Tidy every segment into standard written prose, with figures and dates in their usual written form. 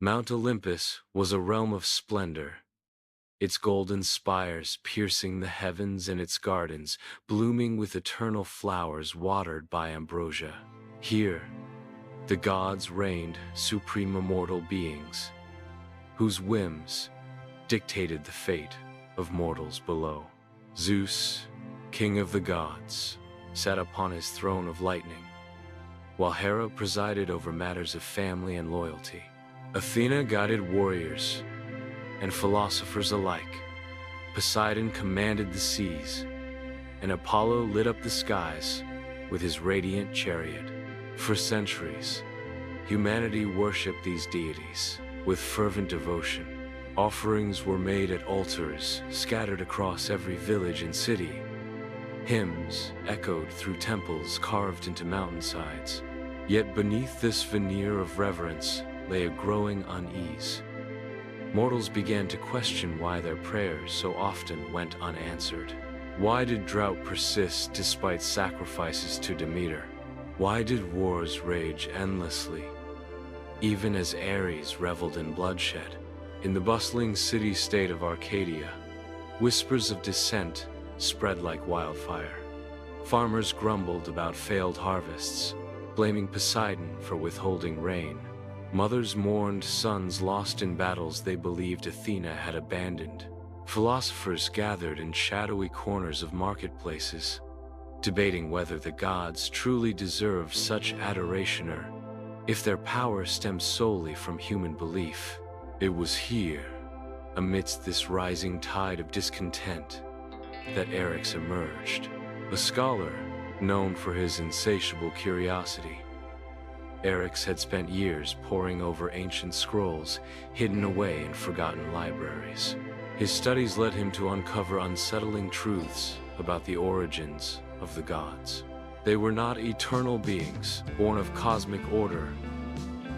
Mount Olympus was a realm of splendor, its golden spires piercing the heavens and its gardens blooming with eternal flowers watered by ambrosia. Here, the gods reigned, supreme immortal beings, whose whims dictated the fate of mortals below. Zeus, king of the gods, sat upon his throne of lightning, while Hera presided over matters of family and loyalty. Athena guided warriors and philosophers alike. Poseidon commanded the seas, and Apollo lit up the skies with his radiant chariot. For centuries, humanity worshipped these deities with fervent devotion. Offerings were made at altars scattered across every village and city. Hymns echoed through temples carved into mountainsides. Yet beneath this veneer of reverence lay a growing unease. Mortals began to question why their prayers so often went unanswered. Why did drought persist despite sacrifices to Demeter? Why did wars rage endlessly, even as Ares reveled in bloodshed? In the bustling city-state of Arcadia, whispers of dissent spread like wildfire. Farmers grumbled about failed harvests, blaming Poseidon for withholding rain. Mothers mourned sons lost in battles they believed Athena had abandoned. Philosophers gathered in shadowy corners of marketplaces, debating whether the gods truly deserve such adoration or if their power stemmed solely from human belief. It was here, amidst this rising tide of discontent, that Eryx emerged, a scholar known for his insatiable curiosity. Eryx had spent years poring over ancient scrolls hidden away in forgotten libraries. His studies led him to uncover unsettling truths about the origins of the gods. They were not eternal beings born of cosmic order,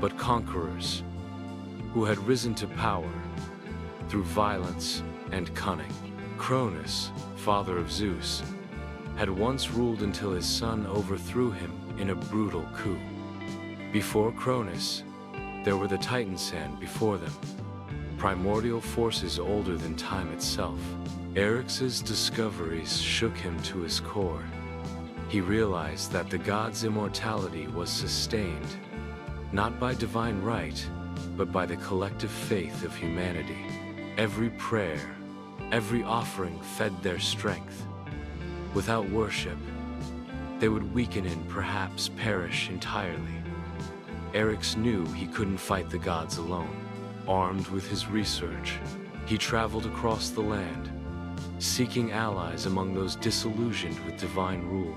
but conquerors who had risen to power through violence and cunning. Cronus, father of Zeus, had once ruled until his son overthrew him in a brutal coup. Before Cronus, there were the Titans, and before them, primordial forces older than time itself. Eryx's discoveries shook him to his core. He realized that the gods' immortality was sustained, not by divine right, but by the collective faith of humanity. Every prayer, every offering fed their strength. Without worship, they would weaken and perhaps perish entirely. Eryx knew he couldn't fight the gods alone. Armed with his research, he traveled across the land, seeking allies among those disillusioned with divine rule.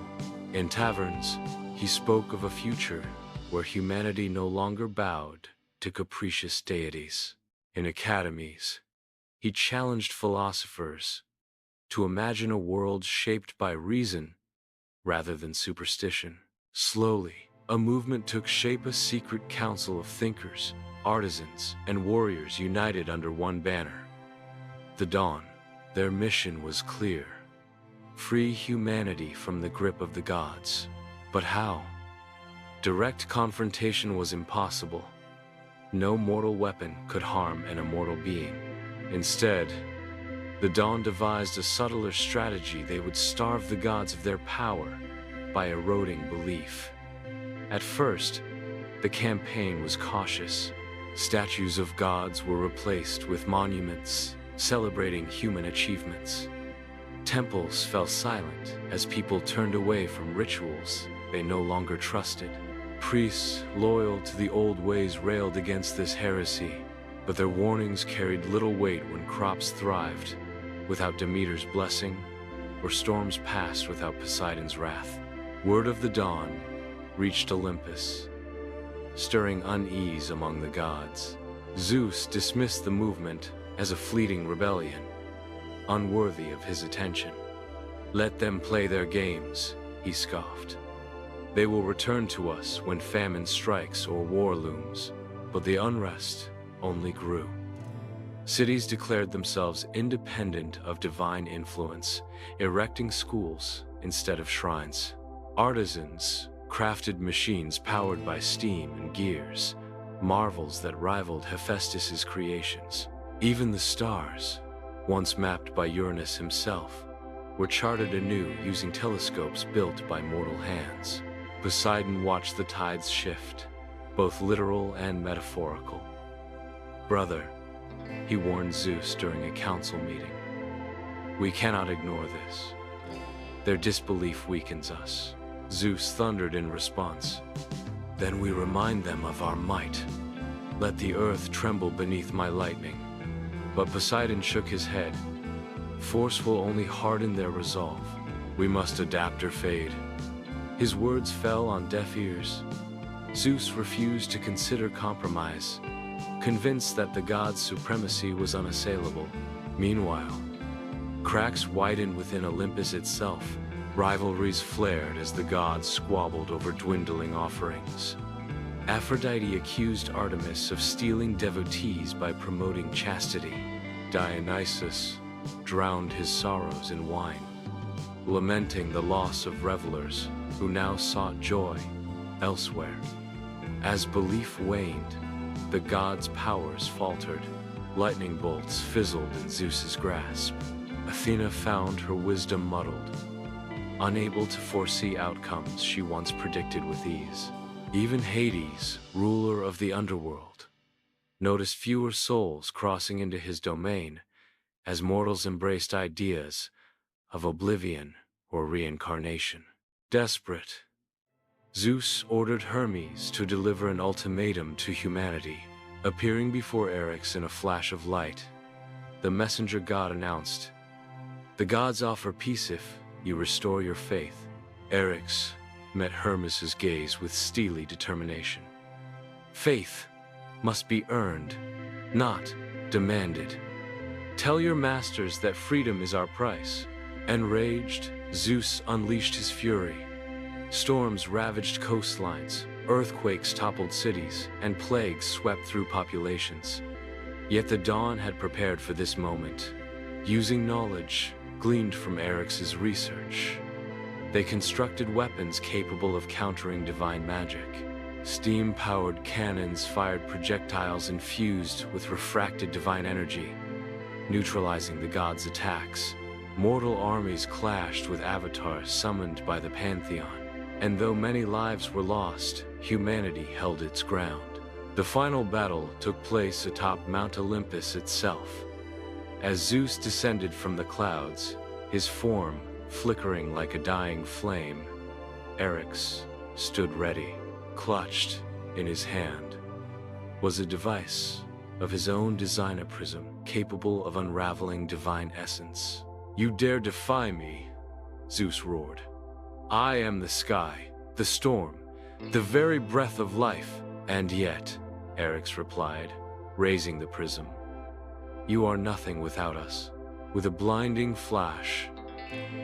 In taverns, he spoke of a future where humanity no longer bowed to capricious deities. In academies, he challenged philosophers to imagine a world shaped by reason rather than superstition. Slowly, a movement took shape, a secret council of thinkers, artisans, and warriors united under one banner: the Dawn. Their mission was clear: free humanity from the grip of the gods. But how? Direct confrontation was impossible. No mortal weapon could harm an immortal being. Instead, the Dawn devised a subtler strategy. They would starve the gods of their power by eroding belief. At first, the campaign was cautious. Statues of gods were replaced with monuments celebrating human achievements. Temples fell silent as people turned away from rituals they no longer trusted. Priests loyal to the old ways railed against this heresy, but their warnings carried little weight when crops thrived without Demeter's blessing, or storms passed without Poseidon's wrath. Word of the Dawn reached Olympus, stirring unease among the gods. Zeus dismissed the movement as a fleeting rebellion, unworthy of his attention. "Let them play their games," he scoffed. "They will return to us when famine strikes or war looms." But the unrest only grew. Cities declared themselves independent of divine influence, erecting schools instead of shrines. Artisans crafted machines powered by steam and gears, marvels that rivaled Hephaestus's creations. Even the stars, once mapped by Uranus himself, were charted anew using telescopes built by mortal hands. Poseidon watched the tides shift, both literal and metaphorical. "Brother," he warned Zeus during a council meeting, "we cannot ignore this. Their disbelief weakens us." Zeus thundered in response, "Then we remind them of our might. Let the earth tremble beneath my lightning." But Poseidon shook his head. "Force will only harden their resolve. We must adapt or fade." His words fell on deaf ears. Zeus refused to consider compromise, convinced that the god's supremacy was unassailable. Meanwhile, cracks widened within Olympus itself. Rivalries flared as the gods squabbled over dwindling offerings. Aphrodite accused Artemis of stealing devotees by promoting chastity. Dionysus drowned his sorrows in wine, lamenting the loss of revelers who now sought joy elsewhere. As belief waned, the gods' powers faltered. Lightning bolts fizzled in Zeus's grasp. Athena found her wisdom muddled, unable to foresee outcomes she once predicted with ease. Even Hades, ruler of the underworld, noticed fewer souls crossing into his domain as mortals embraced ideas of oblivion or reincarnation. Desperate, Zeus ordered Hermes to deliver an ultimatum to humanity. Appearing before Eryx in a flash of light, the messenger god announced, "The gods offer peace if you restore your faith." Eryx met Hermes's gaze with steely determination. "Faith must be earned, not demanded. Tell your masters that freedom is our price." Enraged, Zeus unleashed his fury. Storms ravaged coastlines, earthquakes toppled cities, and plagues swept through populations. Yet the dawn had prepared for this moment. Using knowledge gleaned from Eryx's research, they constructed weapons capable of countering divine magic. Steam-powered cannons fired projectiles infused with refracted divine energy, neutralizing the gods' attacks. Mortal armies clashed with avatars summoned by the pantheon, and though many lives were lost, humanity held its ground. The final battle took place atop Mount Olympus itself. As Zeus descended from the clouds, his form flickering like a dying flame, Eryx stood ready. Clutched in his hand was a device of his own design, a prism capable of unraveling divine essence. "You dare defy me?" Zeus roared. "I am the sky, the storm, the very breath of life." "And yet," Eryx replied, raising the prism, "you are nothing without us." With a blinding flash,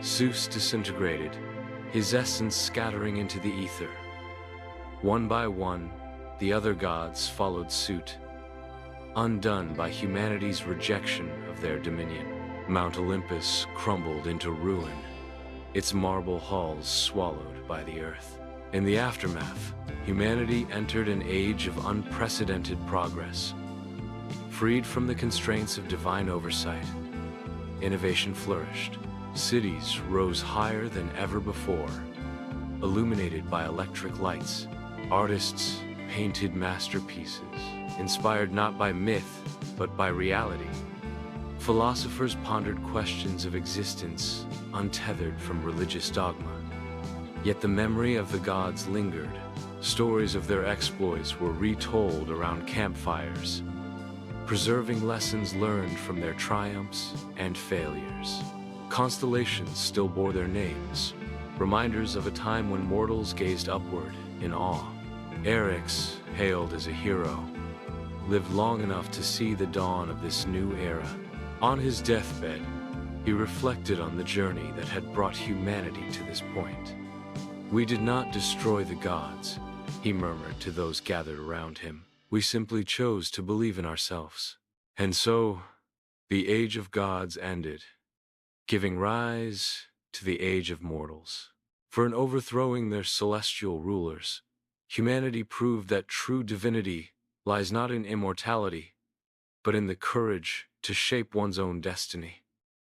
Zeus disintegrated, his essence scattering into the ether. One by one, the other gods followed suit, undone by humanity's rejection of their dominion. Mount Olympus crumbled into ruin, its marble halls swallowed by the earth. In the aftermath, humanity entered an age of unprecedented progress. Freed from the constraints of divine oversight, innovation flourished. Cities rose higher than ever before, illuminated by electric lights. Artists painted masterpieces, inspired not by myth, but by reality. Philosophers pondered questions of existence, untethered from religious dogma. Yet the memory of the gods lingered. Stories of their exploits were retold around campfires, preserving lessons learned from their triumphs and failures. Constellations still bore their names, reminders of a time when mortals gazed upward in awe. Eryx, hailed as a hero, lived long enough to see the dawn of this new era. On his deathbed, he reflected on the journey that had brought humanity to this point. "We did not destroy the gods," he murmured to those gathered around him. "We simply chose to believe in ourselves." And so, the age of gods ended, giving rise to the age of mortals. For in overthrowing their celestial rulers, humanity proved that true divinity lies not in immortality, but in the courage to shape one's own destiny.